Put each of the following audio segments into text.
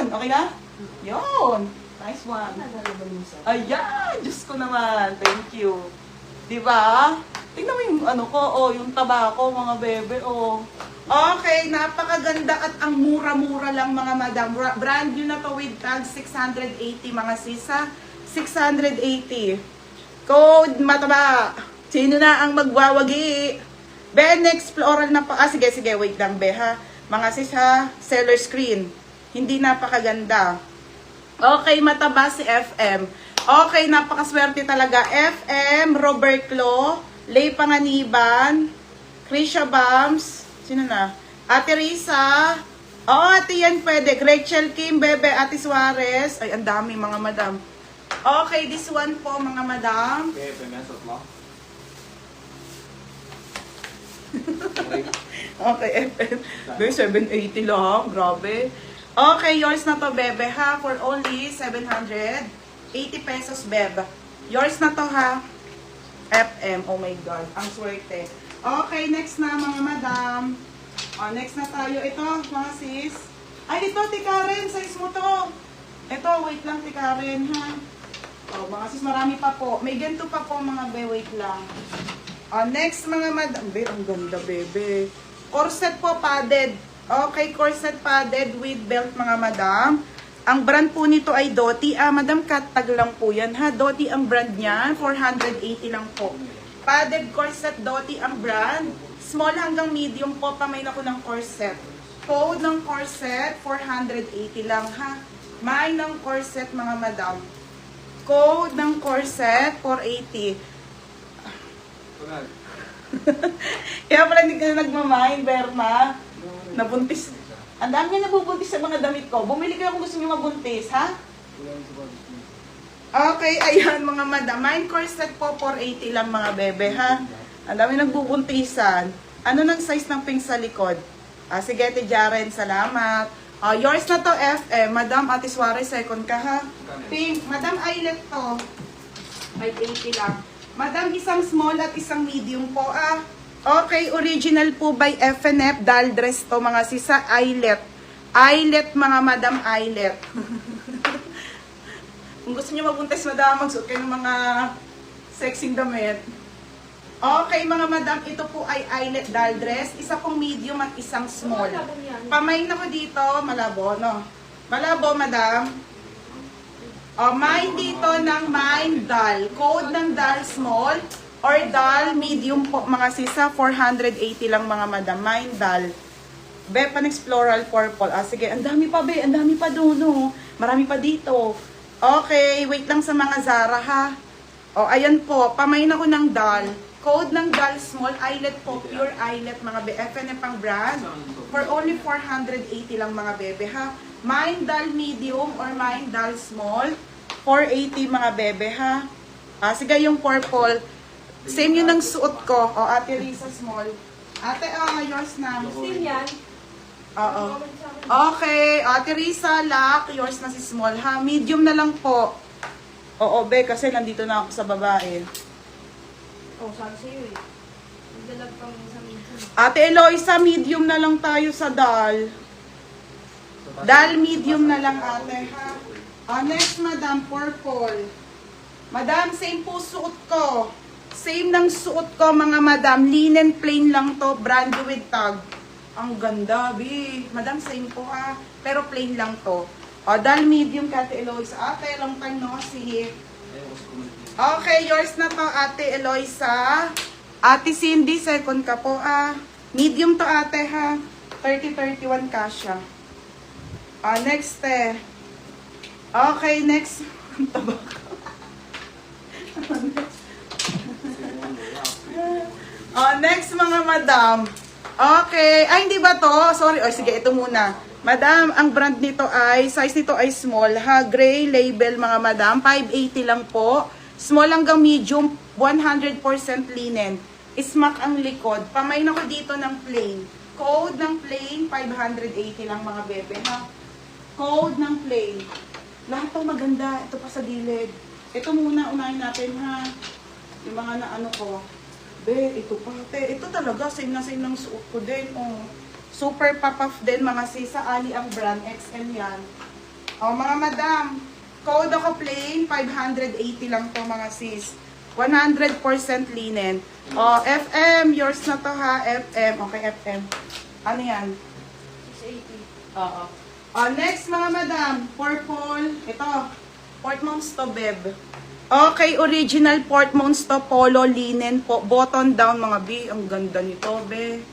Okay na? Yun. Nice one. Ayan! Diyos ko naman. Thank you. Diba? Tingnan mo yung ano ko, oh, yung taba ko, mga bebe, oh. Okay, napakaganda at ang mura-mura lang mga madam. Brand new na to with tag 680 mga sisa. 680. Code mataba. Sino na ang magwawagi? Be, next floral na pa. Ah, sige, wait lang, be, ha. Mga sis, ha. Seller screen. Hindi napakaganda. Okay, mataba si FM. Okay, napakaswerte talaga. FM, Robert Clo, Lay Panganiban, Krisha Bams, sino na? Ate Risa. Oh, ate yan pwede. Rachel Kim, Bebe, Ate Suarez. Ay, ang dami mga madam. Okay, this one po mga madam. Okay, pemesot mo. Okay, FM. Be, 780 lang. Grabe. Okay, yours na to, Bebe, ha? For only 780 pesos, Bebe. Yours na to, ha? FM. Oh my God. Ang swerte. Okay, next na, mga madam. Oh, next na tayo. Ito, mga sis. Ay, ito, Tikaren. Size mo to. Ito, wait lang, Tikaren, ha? Oh, mga sis, marami pa po. May ganito pa po, mga be. Wait lang. Next mga madam, be, ang ganda bebe. Corset po padded. Okay, corset padded with belt mga madam. Ang brand po nito ay Doty. Madam, cut-tag lang po yan ha. Doty ang brand niya, 480 lang po. Padded corset Doty ang brand. Small hanggang medium po, pamain ako ng corset. Code ng corset, 480 lang ha. May ng corset mga madam. Code ng corset, 480. Kaya pala hindi ka na nagmamain, Berma. Nabuntis. Ang dami nga nabubuntis sa mga damit ko. Bumili kayo kung gusto niyo mabuntis, ha? Okay, ayan mga madam. Mine corset po, 480 lang mga bebe, ha? Ang dami nagbubuntisan. Ano ng size ng pink sa likod? Sige, Ate Jaren, salamat. Yours na to, FM. Madam, Ate Suarez, second ka, ha? Pink. Madam, eyelet to. 580 lang. Madam, isang small at isang medium po, Okay, original po by FNF. Doll dress to, mga sisa. Eyelet. Eyelet, mga madam, eyelet. Kung gusto niyo mabuntis, madam, magsuot kayo ng mga sexing damit. Okay, mga madam, ito po ay eyelet doll dress. Isa pong medium at isang small. Pamain ako dito, malabo, no? Malabo, madam. Mine dito ng mine doll. Code ng doll small or doll medium po, mga sisa. 480 lang, mga madam. Mine doll. Bepanex floral purple. Sige, ang dami pa, be. Ang dami pa doon, no? Marami pa dito. Okay, wait lang sa mga Zara, ha? Ayan po. Pamain ako ng doll. Code ng doll small. Eyelet po. Pure eyelet, mga be. FNF ang brand. For only 480 lang, mga bebe, ha? Mine doll medium or mine doll small. 480 mga bebe, ha? Sige, yung purple. Same yun ang suot ko. Ate Risa small. Ate, yours na. Same yan. Oo. Okay, Ate Risa, lock. Yours na si small, ha? Medium na lang po. Oo, be, kasi nandito na ako sa babae. Sabi sa'yo eh. Nagdalag pang sa medium. Ate Eloisa, medium na lang tayo sa doll. Doll medium na lang, ate, ha? Next, madam, purple. Madam, same po suot ko. Same ng suot ko, mga madam. Linen plain lang to, brand new with tag. Ang ganda, bi. Madam, same po, ha? Pero plain lang to. Doll medium, Ate Eloisa. Ate, long time no see. Okay, yours na to, Ate Eloisa. Ate Cindy, second ka po, Medium to, ate, ha? 30-31 kasha. Next, Okay, next. Next, mga madam. Okay. Ay, hindi ba to? Sorry. Sige, ito muna. Madam, ang brand nito ay, size nito ay small, ha? Gray label, mga madam. 580 lang po. Small hanggang medium, 100% linen. Smack ang likod. Pamain ako dito ng plain. Code ng plain, 580 lang, mga bebe, ha? Code ng plain. Lahat to maganda. Ito pa sa gilid. Ito muna, unahin natin, ha? Yung mga naano ko. Be, ito pa. Ito talaga, same na same ng suot ko din. Super pop-off din, mga sisa. Ali ang brand. XL yan. O, mga madam, code ako plain, 580 lang to mga sis. 100% linen. O, FM, yours na to ha, FM. Okay, FM. Ano yan? 680. Oo. O, next mga madam, purple. Ito, Portmans to Beb. Okay, original Portmans to polo linen po. Button down mga B. Ang ganda nito, be.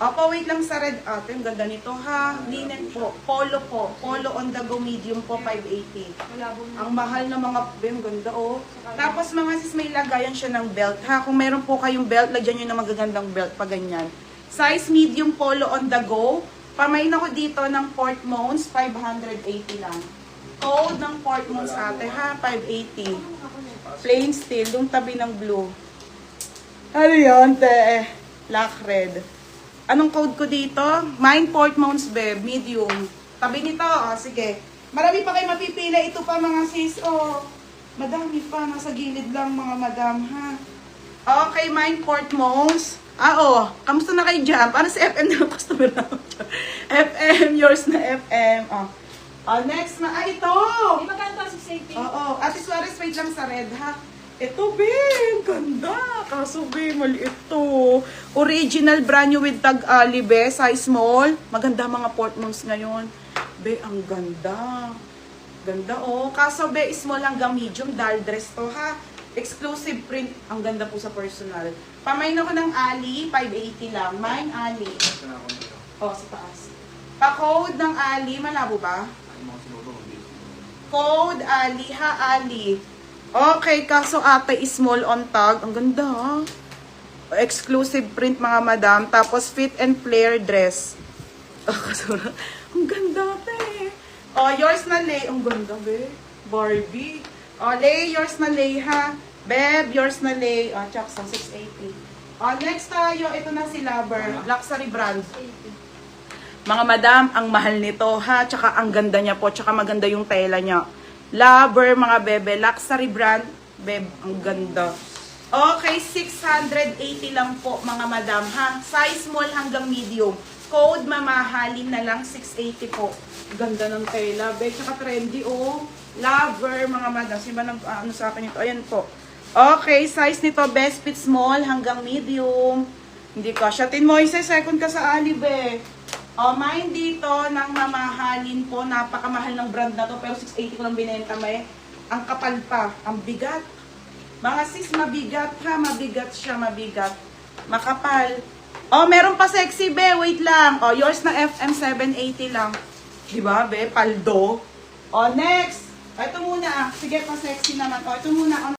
Opo, wait lang sa red ate. Ang ganda nito ha. Linen po. Polo po. Polo on the go medium po, 580. Malabo na. Ang mahal ng mga be. Ang ganda oh. Tapos mga sis, may lagayan siya ng belt ha. Kung meron po kayong belt, lagyan nyo ng magagandang belt pa ganyan. Size medium polo on the go. Pamain ako dito ng Portmans, 580 lang. Code ng Portmans ate ha, 580. Plain steel, yung tabi ng blue. Ano yun, te? Black red. Anong code ko dito? Mine Portmans Beb, medium. Tabi nito, sige. Marami pa kayo mapipila. Ito pa mga sis, madami pa. Nasa gilid lang mga madam, ha? Okay, mine Portmans. Kamusta na kayo dyan? Para sa FM na customer na. FM, yours na FM. Next na, ito! Di magkano pa 680? Oo. Ate Suarez, wait lang sa red, ha? Ito, be, ang ganda. Kaso, be, maliit to. Original, brand new with tag ali, be, size small. Maganda mga Portmans ngayon. Be, ang ganda. Ganda, oh. Kaso, be, small hanggang medium, doll dress to, ha? Exclusive print. Ang ganda po sa personal. Pamain ako ng ali, 580 lang. Mine, ali. Sa taas. Pa-code ng ali, malabo ba? Code Ali, ha, Ali. Okay, kaso ate small on tag. Ang ganda, ha? Exclusive print, mga madam. Tapos fit and flare dress. Ang ganda, te. Yours na lay. Ang ganda, be. Barbie. Lay, yours na lay, ha? Beb, yours na lay. Chaksa, 680. Next tayo, ito na si Lover. Luxury brand. 680. Mga madam, ang mahal nito ha, tsaka ang ganda niya po, tsaka maganda yung tela niya. Lover, mga bebe, luxury brand, beb, ang ganda. Okay, 680 lang po mga madam ha, size small hanggang medium. Code mamahalin na lang, 680 po. Ganda ng tela, beb, tsaka trendy oh. Lover, mga madam, sino ba ano sa akin ito? Ayan po. Okay, size nito, best fit small hanggang medium. Hindi ka siya. Tin Moises, second ka sa Ali, be. Mine dito ng mamahalin po. Napakamahal ng brand na to. Pero 680 ko lang binenta, may. Ang kapal pa. Ang bigat. Mga sis, mabigat ha. Mabigat siya, mabigat. Makapal. Meron pa sexy, be. Wait lang. Yours na FM 780 lang. Diba, be? Paldo. Next. Ito muna. Sige, pa sexy naman. Ito muna.